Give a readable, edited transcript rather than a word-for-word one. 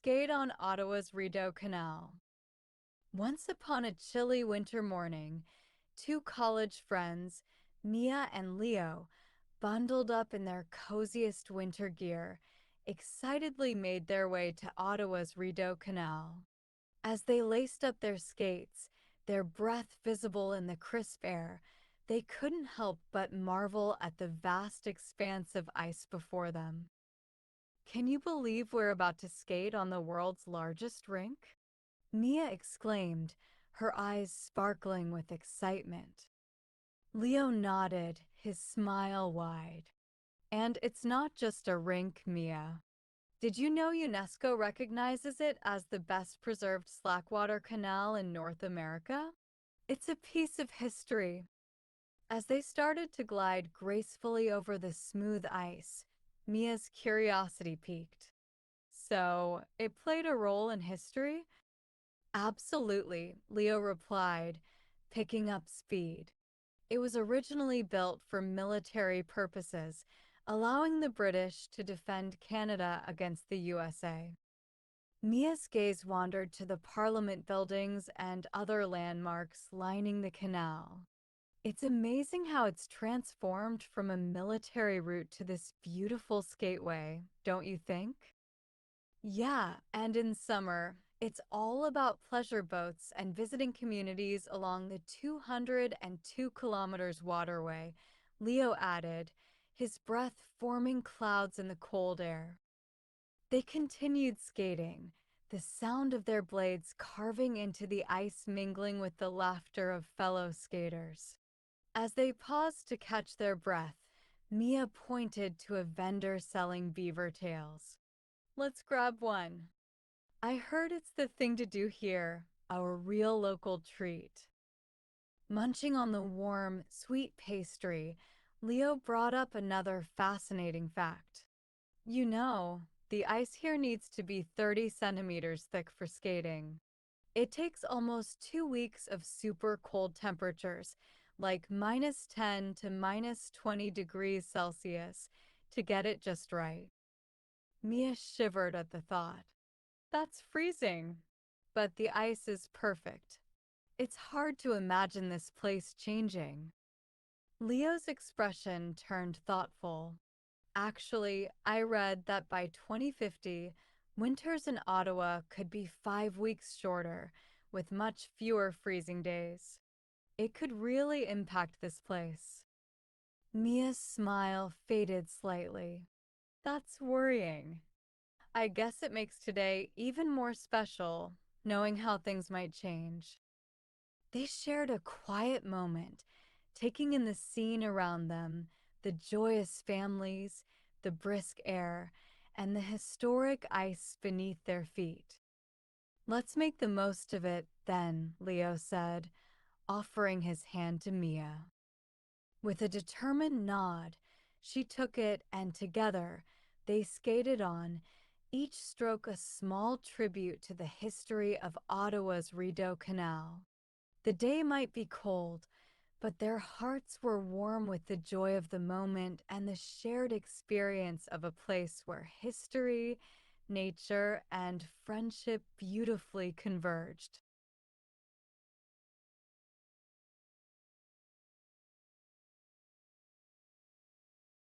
skate on Ottawa's Rideau Canal. Once upon a chilly winter morning, two college friends, Mia and Leo, bundled up in their coziest winter gear, excitedly made their way to Ottawa's Rideau Canal. As they laced up their skates, their breath visible in the crisp air, they couldn't help but marvel at the vast expanse of ice before them. Can you believe we're about to skate on the world's largest rink? Mia exclaimed, her eyes sparkling with excitement. Leo nodded, his smile wide. And it's not just a rink, Mia. Did you know UNESCO recognizes it as the best preserved slackwater canal in North America? It's a piece of history. As they started to glide gracefully over the smooth ice, Mia's curiosity piqued. So, it played a role in history? Absolutely, Leo replied, picking up speed. It was originally built for military purposes, allowing the British to defend Canada against the USA. Mia's gaze wandered to the Parliament buildings and other landmarks lining the canal. It's amazing how it's transformed from a military route to this beautiful skateway, don't you think? Yeah, and in summer, it's all about pleasure boats and visiting communities along the 202 kilometers waterway, Leo added, his breath forming clouds in the cold air. They continued skating, the sound of their blades carving into the ice mingling with the laughter of fellow skaters. As they paused to catch their breath, Mia pointed to a vendor selling beaver tails. Let's grab one. I heard it's the thing to do here, our real local treat. Munching on the warm, sweet pastry, Leo brought up another fascinating fact. You know, the ice here needs to be 30 centimeters thick for skating. It takes almost 2 weeks of super cold temperatures, like -10 to -20 degrees Celsius, to get it just right. Mia shivered at the thought. That's freezing. But the ice is perfect. It's hard to imagine this place changing. Leo's expression turned thoughtful. Actually, I read that by 2050, winters in Ottawa could be 5 weeks shorter, with much fewer freezing days. It could really impact this place. Mia's smile faded slightly. That's worrying. I guess it makes today even more special, knowing how things might change. They shared a quiet moment, taking in the scene around them, the joyous families, the brisk air, and the historic ice beneath their feet. Let's make the most of it, then, Leo said, offering his hand to Mia. With a determined nod, she took it and together they skated on, each stroke a small tribute to the history of Ottawa's Rideau Canal. The day might be cold, but their hearts were warm with the joy of the moment and the shared experience of a place where history, nature, and friendship beautifully converged.